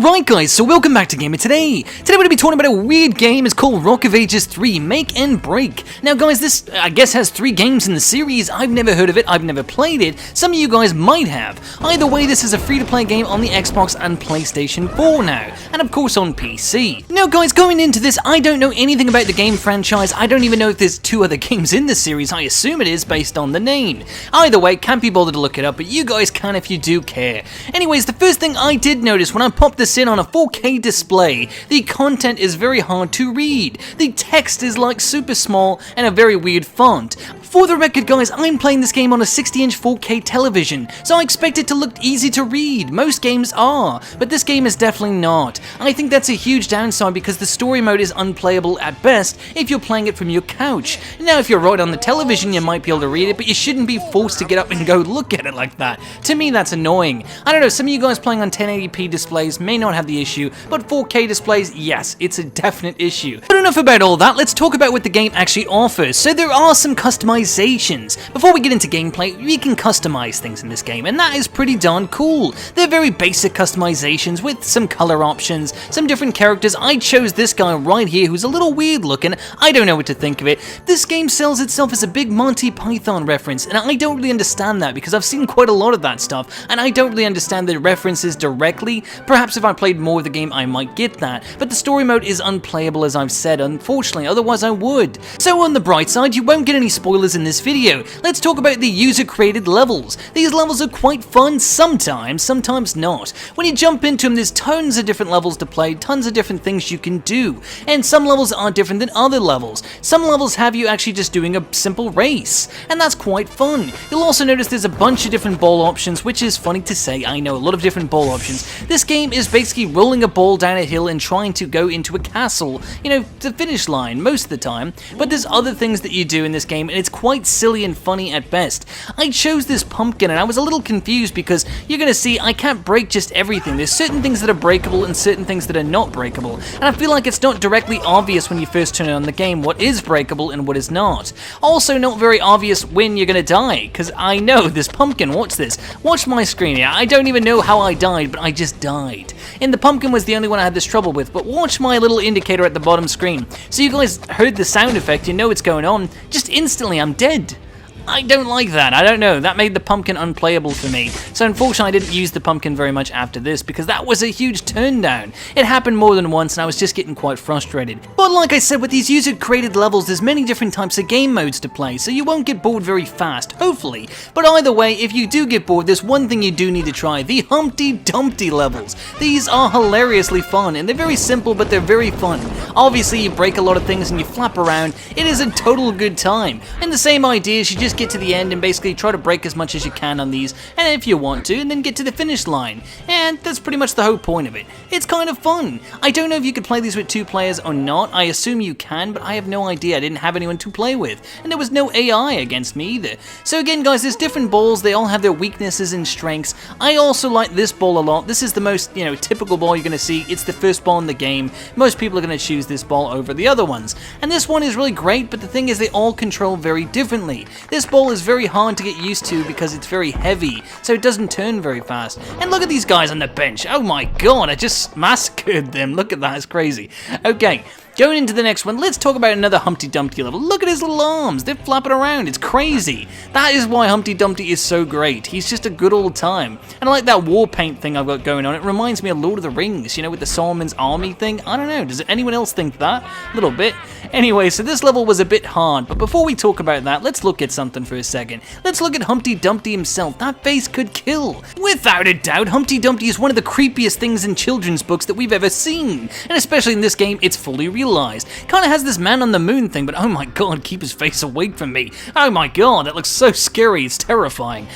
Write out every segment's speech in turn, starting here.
Alright guys, so welcome back to Gamer Today. Today we're going to be talking about a weird game. It's called Rock of Ages 3, Make and Break. Now guys, this I guess has 3 games in the series. I've never heard of it, I've never played it. Some of you guys might have. Either way, this is a free-to-play game on the Xbox and PlayStation 4 now, and of course on PC. Now guys, going into this, I don't know anything about the game franchise. I don't even know if there's 2 other games in the series. I assume it is based on the name. Either way, can't be bothered to look it up, but you guys can if you do care. Anyways, the first thing I did notice when I popped this in on a 4K display, the content is very hard to read. The text is like super small and a very weird font. For the record guys, I'm playing this game on a 60-inch 4K television, so I expect it to look easy to read. Most games are, but this game is definitely not. I think that's a huge downside because the story mode is unplayable at best if you're playing it from your couch. Now if you're right on the television you might be able to read it, but you shouldn't be forced to get up and go look at it like that. To me that's annoying. I don't know, some of you guys playing on 1080p displays may not have the issue, but 4K displays, yes, it's a definite issue. But enough about all that, let's talk about what the game actually offers. So there are some customizations. Before we get into gameplay, we can customize things in this game, and that is pretty darn cool. They're very basic customizations with some color options, some different characters. I chose this guy right here who's a little weird looking. I don't know what to think of it. This game sells itself as a big Monty Python reference, and I don't really understand that because I've seen quite a lot of that stuff, and I don't really understand the references directly. Perhaps if I played more of the game I might get that, but the story mode is unplayable as I've said, unfortunately, otherwise I would. So on the bright side, you won't get any spoilers in this video. Let's talk about the user-created levels. These levels are quite fun sometimes, sometimes not. When you jump into them, there's tons of different levels to play, tons of different things you can do, and some levels are different than other levels. Some levels have you actually just doing a simple race, and that's quite fun. You'll also notice there's a bunch of different ball options, which is funny to say, I know, a lot of different ball options. This game is basically rolling a ball down a hill and trying to go into a castle, you know, the finish line most of the time, but there's other things that you do in this game, and it's quite silly and funny at best. I chose this pumpkin and I was a little confused because you're gonna see I can't break just everything. There's certain things that are breakable and certain things that are not breakable, and I feel like it's not directly obvious when you first turn on the game what is breakable and what is not. Also not very obvious when you're gonna die, because I know this pumpkin, watch this. Watch my screen here. I don't even know how I died, but I just died. And the pumpkin was the only one I had this trouble with, but watch my little indicator at the bottom screen. So you guys heard the sound effect, you know what's going on. Just instantly I'm dead. I don't like that. I don't know. That made the pumpkin unplayable for me. So unfortunately I didn't use the pumpkin very much after this because that was a huge turn down. It happened more than once and I was just getting quite frustrated. But like I said, with these user-created levels, there's many different types of game modes to play, so you won't get bored very fast, hopefully. But either way, if you do get bored, there's one thing you do need to try, the Humpty Dumpty levels. These are hilariously fun, and they're very simple, but they're very fun. Obviously, you break a lot of things and you flap around. It is a total good time. And the same idea is you just get to the end and basically try to break as much as you can on these, and if you want to, and then get to the finish line. And that's pretty much the whole point of it. It's kind of fun. I don't know if you could play these with 2 players or not. I assume you can, but I have no idea. I didn't have anyone to play with, and there was no AI against me either. So again guys, there's different balls. They all have their weaknesses and strengths. I also like this ball a lot. This is the most, you know, typical ball you're going to see. It's the first ball in the game. Most people are going to choose this ball over the other ones. And this one is really great, but the thing is they all control very differently. This ball is very hard to get used to because it's very heavy, so it doesn't turn very fast. And look at these guys on the bench. Oh my god, I just massacred them. Look at that, it's crazy. Okay. Going into the next one, let's talk about another Humpty Dumpty level. Look at his little arms, they're flapping around, it's crazy. That is why Humpty Dumpty is so great. He's just a good old time. And I like that war paint thing I've got going on. It reminds me of Lord of the Rings, you know, with the Solomon's Army thing. I don't know, does anyone else think that? A little bit. Anyway, so this level was a bit hard, but before we talk about that, let's look at something for a second. Let's look at Humpty Dumpty himself. That face could kill. Without a doubt, Humpty Dumpty is one of the creepiest things in children's books that we've ever seen. And especially in this game, it's fully realized. Kinda has this man on the moon thing, but oh my god, keep his face away from me. Oh my god, that looks so scary, it's terrifying.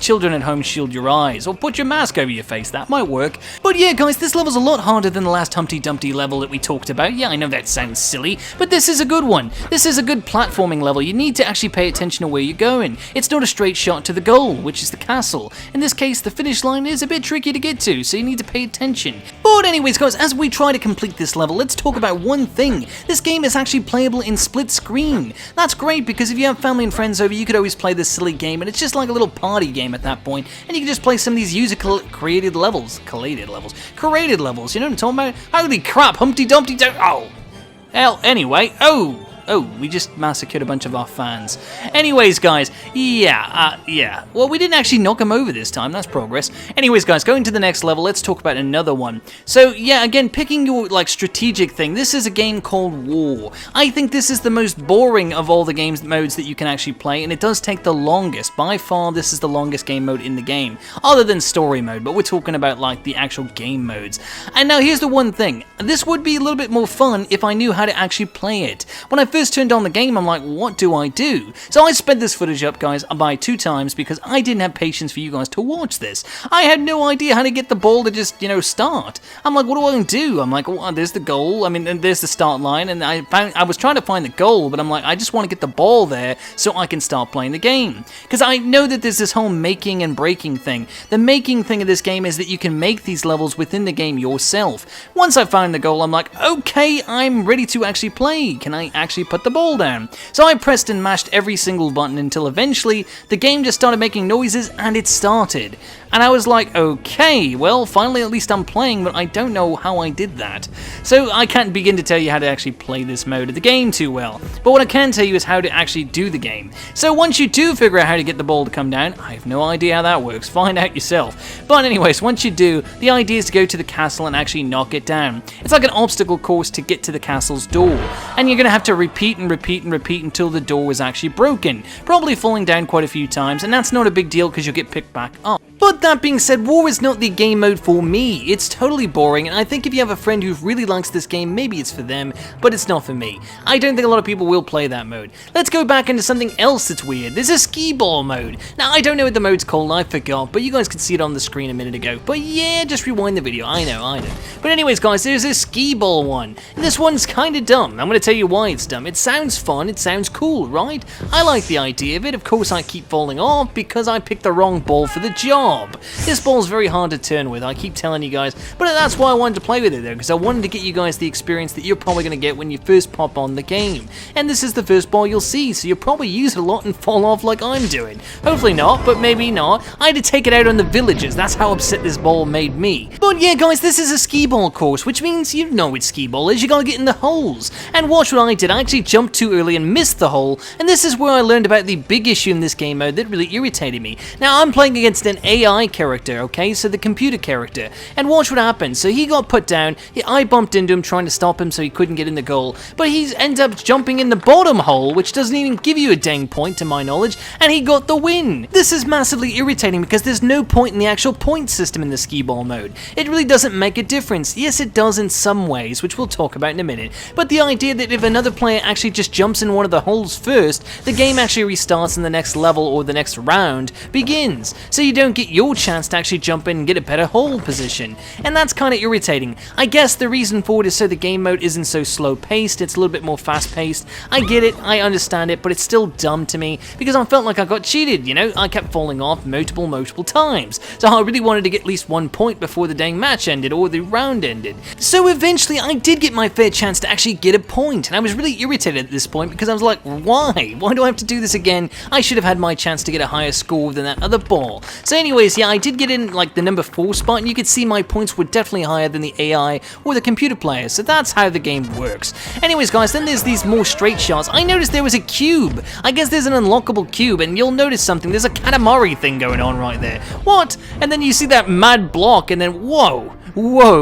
Children at home, shield your eyes, or put your mask over your face, that might work. But yeah guys, this level's a lot harder than the last Humpty Dumpty level that we talked about. Yeah, I know that sounds silly, but this is a good one. This is a good platforming level. You need to actually pay attention to where you're going. It's not a straight shot to the goal, which is the castle. In this case, the finish line is a bit tricky to get to, so you need to pay attention. But But anyways guys, as we try to complete this level, let's talk about one thing. This game is actually playable in split screen. That's great because if you have family and friends over, you could always play this silly game, and it's just like a little party game at that point, and you can just play some of these user-created levels. Created levels, you know what I'm talking about? Holy crap, Humpty Dumpty oh! Hell, anyway, Oh, we just massacred a bunch of our fans. Anyways, guys, yeah. Well, we didn't actually knock them over this time. That's progress. Anyways, guys, going to the next level, let's talk about another one. So, yeah, again, picking your, strategic thing. This is a game called War. I think this is the most boring of all the games modes that you can actually play, and it does take the longest. By far, this is the longest game mode in the game, other than story mode, but we're talking about, the actual game modes. And now, here's the one thing. This would be a little bit more fun if I knew how to actually play it. When I first turned on the game, I'm like, what do I do? So I sped this footage up, guys, by 2 times because I didn't have patience for you guys to watch this. I had no idea how to get the ball to just, start. I'm like, what do I do? I'm like, well, there's the goal. I mean, there's the start line, and I was trying to find the goal, but I'm like, I just want to get the ball there so I can start playing the game. Because I know that there's this whole making and breaking thing. The making thing of this game is that you can make these levels within the game yourself. Once I found the goal, I'm like, okay, I'm ready to actually play. Can I actually put the ball down? So I pressed and mashed every single button until eventually the game just started making noises and it started. And I was like, okay, well, finally at least I'm playing, but I don't know how I did that. So I can't begin to tell you how to actually play this mode of the game too well. But what I can tell you is how to actually do the game. So once you do figure out how to get the ball to come down, I have no idea how that works. Find out yourself. But anyways, once you do, the idea is to go to the castle and actually knock it down. It's like an obstacle course to get to the castle's door. And you're going to have to repeat and repeat and repeat until the door is actually broken. Probably falling down quite a few times, and that's not a big deal because you'll get picked back up. But that being said, War is not the game mode for me. It's totally boring, and I think if you have a friend who really likes this game, maybe it's for them, but it's not for me. I don't think a lot of people will play that mode. Let's go back into something else that's weird. There's a Skee-Ball Mode. Now, I don't know what the mode's called, I forgot, but you guys could see it on the screen a minute ago. But yeah, just rewind the video, I know. But anyways, guys, there's a Skee-Ball one. And this one's kinda dumb. I'm gonna tell you why it's dumb. It sounds fun, it sounds cool, right? I like the idea of it. Of course, I keep falling off because I picked the wrong ball for the job. This ball's very hard to turn with, I keep telling you guys, but that's why I wanted to play with it though, because I wanted to get you guys the experience that you're probably going to get when you first pop on the game. And this is the first ball you'll see, so you'll probably use it a lot and fall off like I'm doing. Hopefully not, but maybe not. I had to take it out on the villagers, that's how upset this ball made me. But yeah guys, this is a skee-ball course, which means you know what skee-ball is, you gotta get in the holes. And watch what I did, I actually jumped too early and missed the hole, and this is where I learned about the big issue in this game mode that really irritated me. Now I'm playing against an AI character, okay, so the computer character, and watch what happened. So he got put down, I bumped into him trying to stop him so he couldn't get in the goal, but he ends up jumping in the bottom hole, which doesn't even give you a dang point to my knowledge, and he got the win. This is massively irritating because there's no point in the actual point system in the skee-ball mode. It really doesn't make a difference. Yes, it does in some ways, which we'll talk about in a minute, but the idea that if another player actually just jumps in one of the holes first, the game actually restarts and the next level or the next round begins, so you don't get your chance to actually jump in and get a better hole position, and that's kind of irritating. I guess the reason for it is so the game mode isn't so slow paced, it's a little bit more fast paced. I get it, I understand it, but it's still dumb to me because I felt like I got cheated, you know? I kept falling off multiple times, so I really wanted to get at least 1 point before the dang match ended or the round ended. So eventually I did get my fair chance to actually get a point, and I was really irritated at this point because I was like, why? Why do I have to do this again? I should have had my chance to get a higher score than that other ball. So anyways, yeah, I did get in like the number 4 spot, and you could see my points were definitely higher than the AI or the computer player, so that's how the game works. Anyways guys, then there's these more straight shots. I noticed there was a cube. I guess there's an unlockable cube, and you'll notice something. There's a Katamari thing going on right there. What? And then you see that mad block, and then whoa,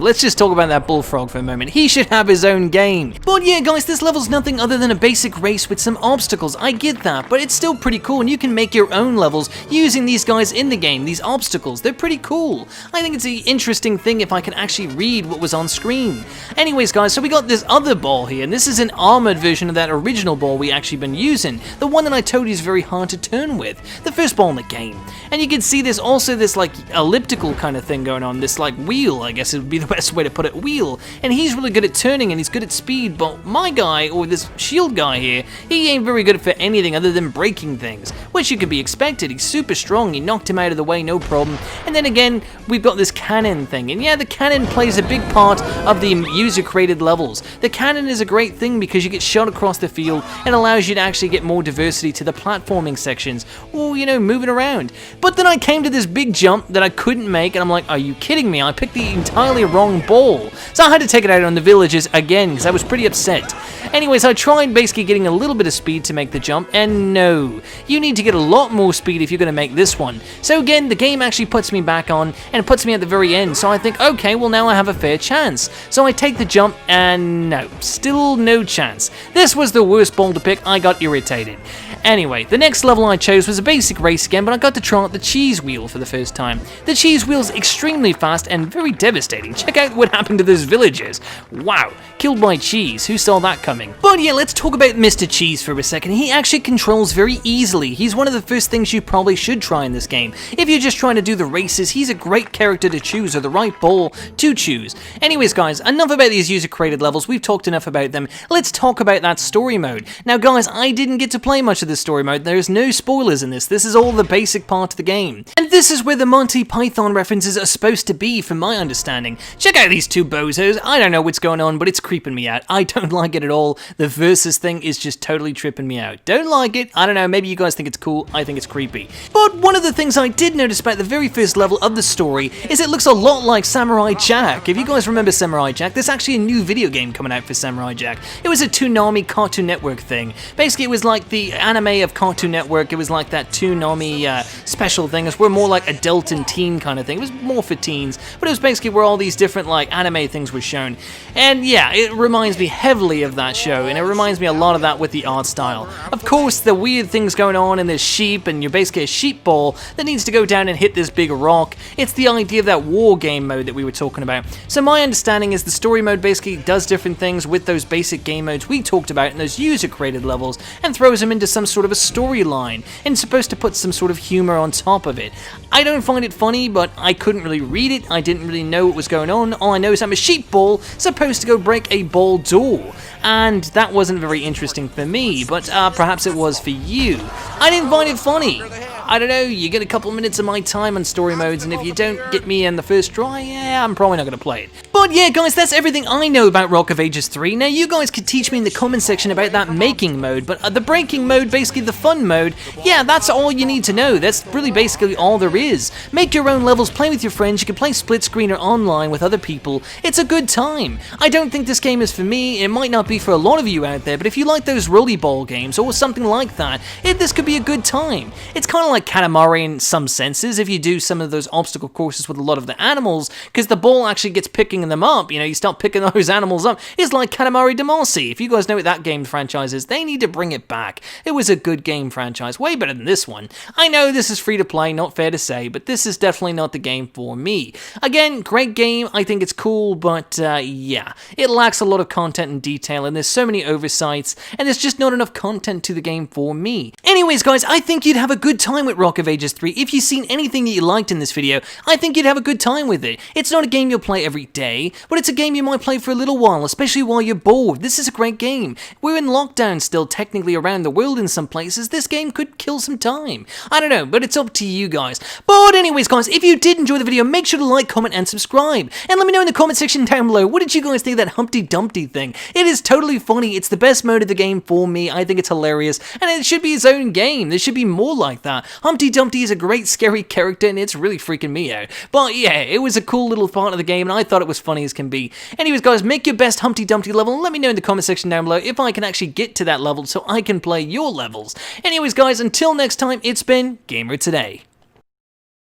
let's just talk about that bullfrog for a moment. He should have his own game. But yeah guys, this level's nothing other than a basic race with some obstacles. I get that, but it's still pretty cool, and you can make your own levels using these guys in the game, these obstacles. They're pretty cool. I think it's an interesting thing if I can actually read what was on screen. Anyways guys, so we got this other ball here, and this is an armored version of that original ball we actually been using, the one that I told you is very hard to turn with, the first ball in the game. And you can see there's also this like elliptical kind of thing going on, this like wheel I guess guess it would be the best way to put it, wheel. And he's really good at turning and he's good at speed, but my guy, or this shield guy here, he ain't very good for anything other than breaking things, which you could be expected. He's super strong, he knocked him out of the way, no problem. And then again, we've got this cannon thing, and yeah, the cannon plays a big part of the user-created levels. The cannon is a great thing because you get shot across the field and allows you to actually get more diversity to the platforming sections, or, you know, moving around. But then I came to this big jump that I couldn't make, and I'm like, are you kidding me? I picked the entirely wrong ball. So I had to take it out on the villagers again, because I was pretty upset. Anyways, I tried basically getting a little bit of speed to make the jump, and no. You need to get a lot more speed if you're going to make this one. So again, the game actually puts me back on, and puts me at the very end, so I think, okay, well now I have a fair chance. So I take the jump, and no, still no chance. This was the worst ball to pick, I got irritated. Anyway, the next level I chose was a basic race again, but I got to try out the cheese wheel for the first time. The cheese wheel's extremely fast and very devastating. Check out what happened to those villagers. Wow, killed by cheese, who saw that coming? But yeah, let's talk about Mr. Cheese for a second. He actually controls very easily. He's one of the first things you probably should try in this game. If you're just trying to do the races, he's a great character to choose, or the right ball to choose. Anyways guys, enough about these user-created levels, we've talked enough about them. Let's talk about that story mode. Now guys, I didn't get to play much of this story mode, there's no spoilers in this. This is all the basic part of the game. And this is where the Monty Python references are supposed to be, from my understanding. Check out these two bozos, I don't know what's going on, but it's creeping me out. I don't like it at all. The versus thing is just totally tripping me out. Don't like it, I don't know, maybe you guys think it's cool, I think it's creepy. But one of the things I did notice about the very first level of the story is it looks a lot like Samurai Jack. If you guys remember Samurai Jack, there's actually a new video game coming out for Samurai Jack. It was a Toonami Cartoon Network thing. Basically, it was like the anime of Cartoon Network. It was like that Toonami special thing. It was more like adult and teen kind of thing. It was more for teens, but it was basically where all these different like anime things were shown. And yeah, it reminds me heavily of that show, and it reminds me a lot of that with the art style. Of course, the weird things going on, and there's sheep, and you're basically a sheep ball that needs to go down and hit this big rock. It's the idea of that war game mode that we were talking about. So my understanding is the story mode basically does different things with those basic game modes we talked about in those user-created levels, and throws them into some sort of a storyline, and it's supposed to put some sort of humor on top of it. I don't find it funny, but I couldn't really read it, I didn't really know what was going on. All I know is I'm a sheep ball supposed to go break a ball door, and that wasn't very interesting for me, but perhaps it was for you. I didn't find it funny. I don't know, you get a couple minutes of my time on story modes, and if you don't get me in the first try, yeah, I'm probably not going to play it. But yeah, guys, that's everything I know about Rock of Ages 3. Now, you guys could teach me in the comment section about that making mode, but the breaking mode, basically the fun mode, yeah, that's all you need to know. That's really basically all there is. Make your own levels, play with your friends, you can play split screen or online with other people. It's a good time. I don't think this game is for me, it might not be for a lot of you out there, but if you like those rolly ball games or something like that, this could be a good time. It's kind of like Katamari in some senses, if you do some of those obstacle courses with a lot of the animals, because the ball actually gets picking them up, you know, you start picking those animals up. It's like Katamari Damacy. If you guys know what that game franchise is, they need to bring it back. It was a good game franchise, way better than this one. I know this is free to play, not fair to say, but this is definitely not the game for me. Again, great game, I think it's cool, but yeah, it lacks a lot of content and detail, and there's so many oversights, and there's just not enough content to the game for me. Anyways, guys, I think you'd have a good time with Rock of Ages 3. If you've seen anything that you liked in this video, I think you'd have a good time with it. It's not a game you'll play every day, but it's a game you might play for a little while, especially while you're bored. This is a great game. We're in lockdown still, technically around the world in some places. This game could kill some time. I don't know, but it's up to you guys. But anyways, guys, if you did enjoy the video, make sure to like, comment, and subscribe. And let me know in the comment section down below, what did you guys think of that Humpty Dumpty thing? It is totally funny. It's the best mode of the game for me. I think it's hilarious, and it should be its own game. There should be more like that. Humpty Dumpty is a great scary character, and it's really freaking me out. But yeah, it was a cool little part of the game, and I thought it was funny as can be. Anyways, guys, make your best Humpty Dumpty level, and let me know in the comment section down below if I can actually get to that level so I can play your levels. Anyways, guys, until next time, it's been Gamer Today.